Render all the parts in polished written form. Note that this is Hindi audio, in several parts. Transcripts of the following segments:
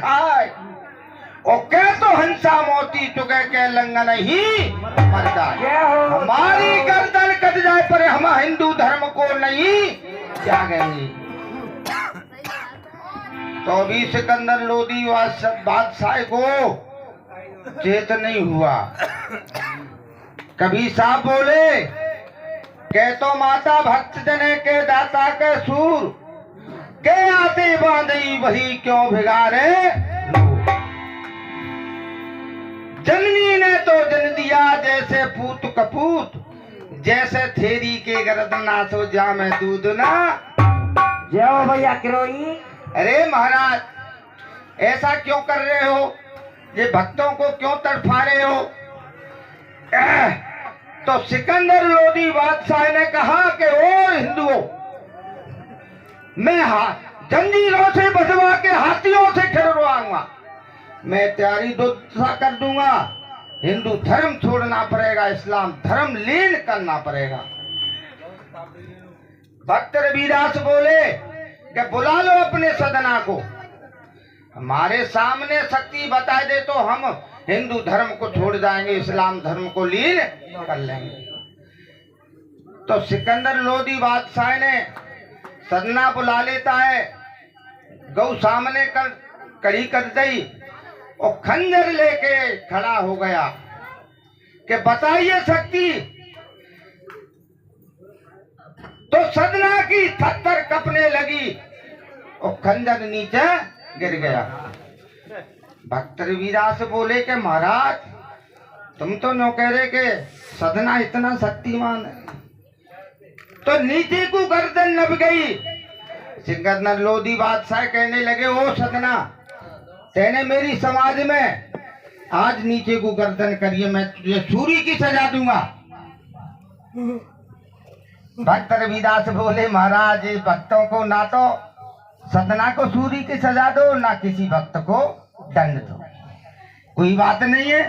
खाए और कह तो हंसा मोती तुगे के लंगन ही मर जाए। हमारी गर्दन कट जाए पर हम हिंदू धर्म को नहीं त्यागेंगे। तो भी सिकंदर लोदी बादशाह को चेत नहीं हुआ। कभी साहब बोले के तो माता भक्त जने के दाता के सूर के आते बांधी वही क्यों भिगारे। जननी ने तो जन दिया जैसे पूत कपूत जैसे थेरी के गर्दना सो जा में दूध ना। जय भैया किरोई। अरे महाराज ऐसा क्यों कर रहे हो, ये भक्तों को क्यों तड़फा रहे हो। तो सिकंदर लोदी बादशाह ने कहा कि ओ हिंदुओं, मैं जंजीरों से बंधवा के हाथियों से खिलवाऊंगा, मैं तैयारी दुर्दशा कर दूंगा। हिंदू धर्म छोड़ना पड़ेगा, इस्लाम धर्म लीन करना पड़ेगा। भक्त रविदास बोले कि बुला लो अपने सदना को, हमारे सामने शक्ति बता दे तो हम हिंदू धर्म को छोड़ जाएंगे, इस्लाम धर्म को लीन कर लेंगे। तो सिकंदर लोदी बादशाह ने सदना बुला लेता है, गौ सामने कर कड़ी कर दी और खंजर लेके खड़ा हो गया कि बताइए शक्ति। तो सदना की थत्तर कपने लगी और खंजर नीचे गिर गया। भक्त रविदास बोले कि महाराज तुम तो नो कह रहे कि सदना इतना शक्तिमान है। तो नीचे को गर्दन नब गई। सिकंदर लोदी बादशाह कहने लगे ओ सदना, तेने मेरी समाज में आज नीचे को गर्दन करिए, मैं तुझे सूरी की सजा दूंगा। भक्त रविदास बोले महाराज भक्तों को ना तो सदना को सूरी की सजा दो ना किसी भक्त को दंड दो, कोई बात नहीं है।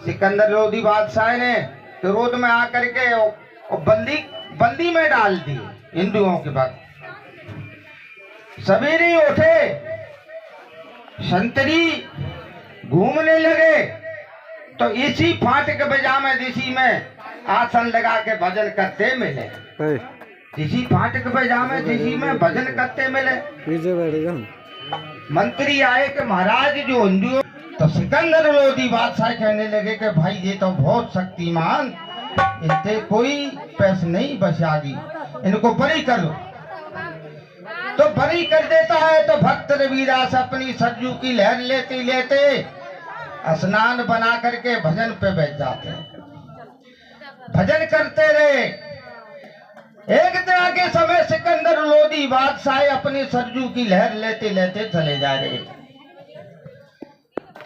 सिकंदर लोदी बादशाह ने क्रोध में आकर के बंदी में डाल दी हिंदुओं के भक्त। सवेरे उठे, संतरी घूमने लगे तो इसी फाटक बजामे दिशी में आसन लगा के भजन करते मिले। इसी फाटक बजामे दिशी में भजन करते मिले। मंत्री आए कि महाराज जो हिंदू। तो सिकंदर लोदी बादशाह कहने लगे कि भाई ये तो बहुत शक्तिमान, इनसे कोई पैसे नहीं बचागी, इनको बरी कर लो। तो बरी कर देता है। तो भक्त रविदास अपनी सरजू की लहर लेते लेते स्नान बना करके भजन पे बैठ जाते हैं, भजन करते रहे। एक तरह के समय सिकंदर लोदी बादशाह अपनी सरजू की लहर लेते लेते चले जा रहे।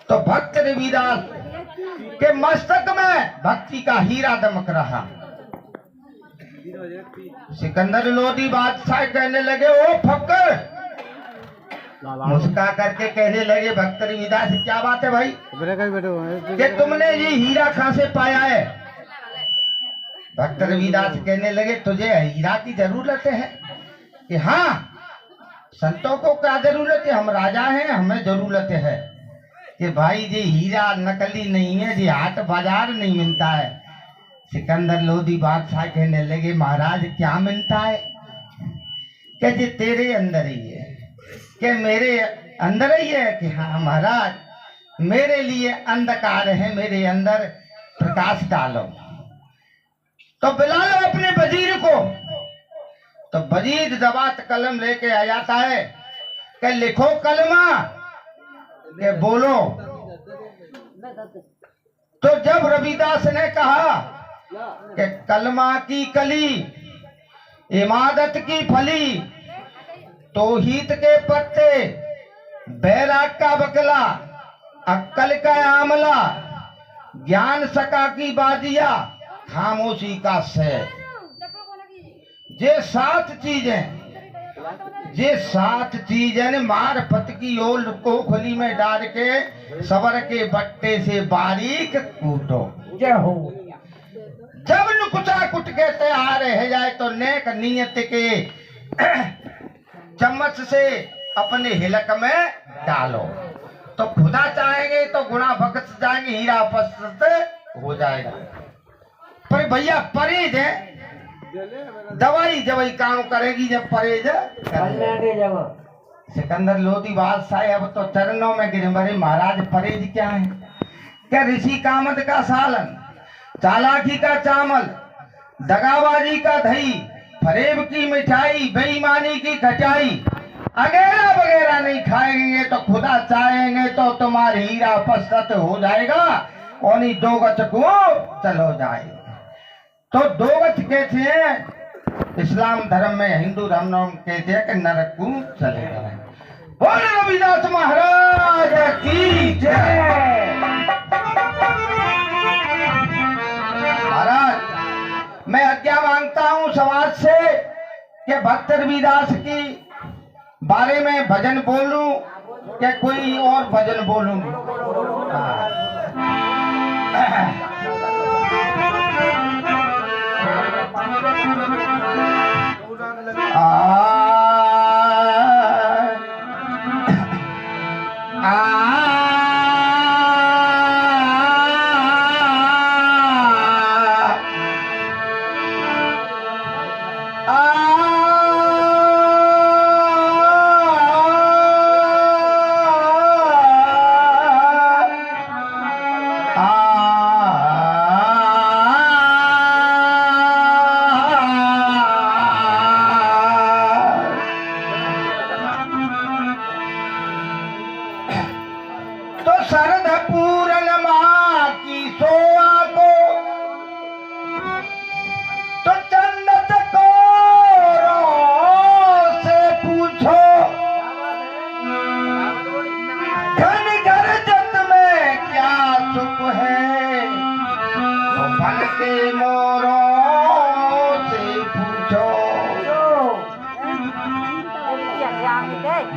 तो भक्त रविदास के मस्तक में भक्ति का हीरा दमक रहा। सिकंदर लोदी बादशाह कहने लगे ओ फक्कर, मुस्का करके कहने लगे भक्त रविदास क्या बात है भाई कि तुमने ये हीरा कहां से पाया है। भक्त रविदास कहने लगे तुझे हीरा की जरूरत है कि हाँ, संतों को क्या जरूरत है, हम राजा हैं, हमें जरूरत है कि भाई ये हीरा नकली नहीं है, ये हाट बाजार नहीं मिलता है। सिकंदर लोदी बादशाह कहने लगे महाराज क्या मिलता है कि ये तेरे अंदर ही है, कि मेरे अंदर ही है कि हाँ महाराज मेरे लिए अंधकार है, मेरे अंदर प्रकाश डालो। तो बुला लो अपने वजीर को। तो वजीर दबात कलम लेके आ जाता है कि लिखो कलमा के बोलो। तो जब रविदास ने कहा कि कलमा की कली, इमादत की फली, तौहीद के पत्ते, बैराग का बकला, अक्कल का आमला, ज्ञान सका की बाजिया, खामोशी का सैफ, ये 7 चीजें, ये 7 चीजें मार्फत की ओल को खुली में डाल के सबर के बट्टे से बारीक कूटो। जय हो। जब नुकुचा कुट के तैयार रह जाए तो नेक नियत के चम्मच से अपने हिलक में डालो। तो खुदा चाहेंगे तो गुना बख्श जाएंगे, हीरा उपस्थित हो जाएगा। पर भैया परहेज है, दवाई जवाई काम करेगी जब परहेज करेगा। सिकंदर लोधी बादशाह अब तो चरणों में गिरे, मरे महाराज परहेज क्या है? क्या ऋषि कामत का सालन, चालाकी का चावल, दगाबाजी का दही, फरेब की मिठाई, बेईमानी की खटाई, अगेरा वगैरह नहीं खाएंगे तो खुदा चाहेंगे तो तुम्हारी हीरा उपस्थित हो जाएगा और नहीं दो गच को चलो जाएगा। तो दो गच कहते हैं इस्लाम धर्म में, हिंदू धर्म में कहते हैं कि नरक को चले जाए। बोल रविदास महाराज की जय। महाराज मैं आज्ञा मांगता हूँ समाज से कि भक्त रविदास की बारे में भजन बोलूं कि कोई और भजन बोलूं?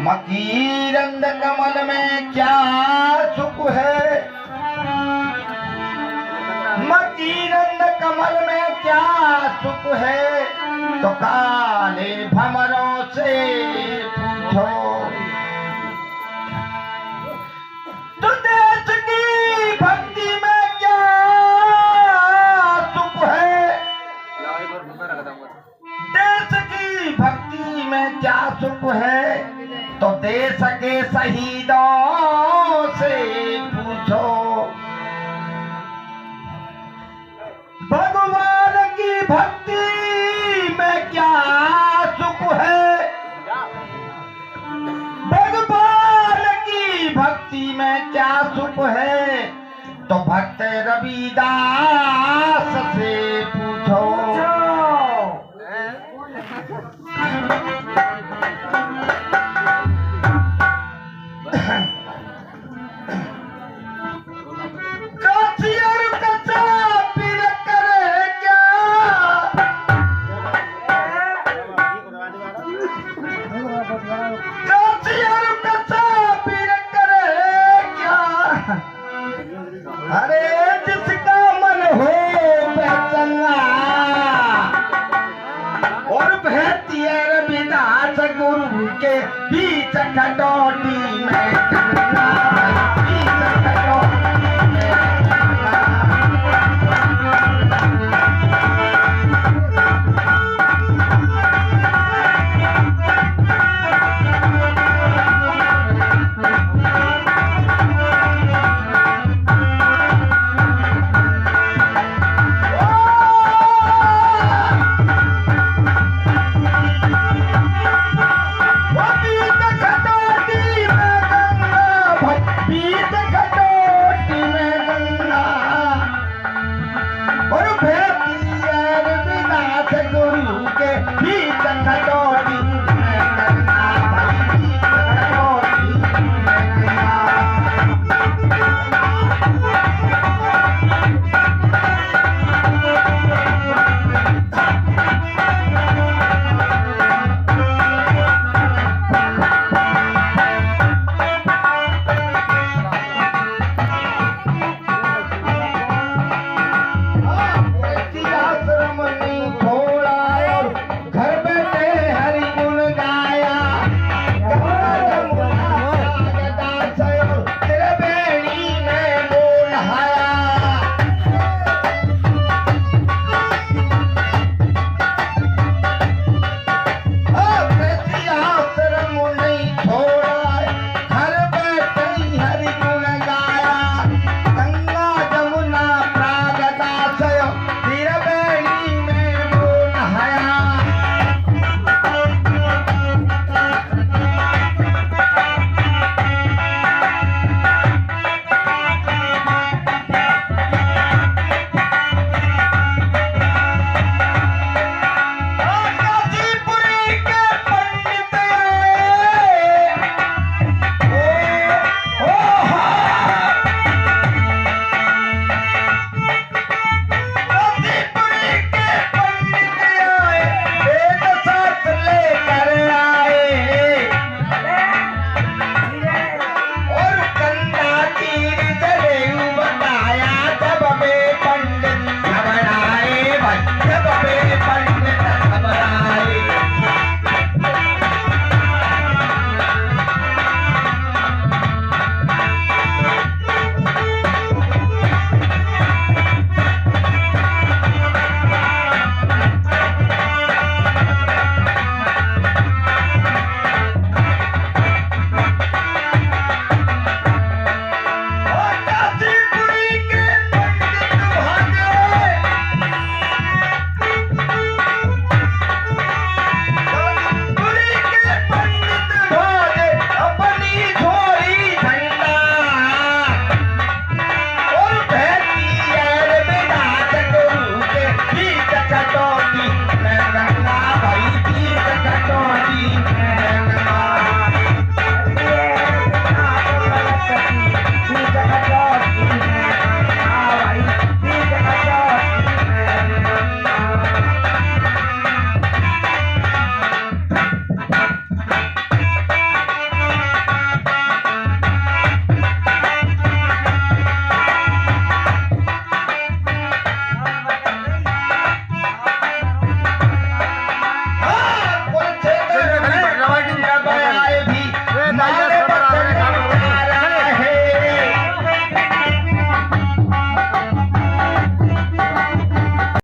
मकीरंद कमल में क्या सुख है, मकीरंद कमल में क्या सुख है, तो काले भंवरों से पूछो। तो देश की भक्ति में क्या सुख है, देश की भक्ति में क्या सुख है, तो देश के शहीदों से पूछो। भगवान की भक्ति में क्या सुख है, भगवान की भक्ति में क्या सुख है, तो भक्त रविदास से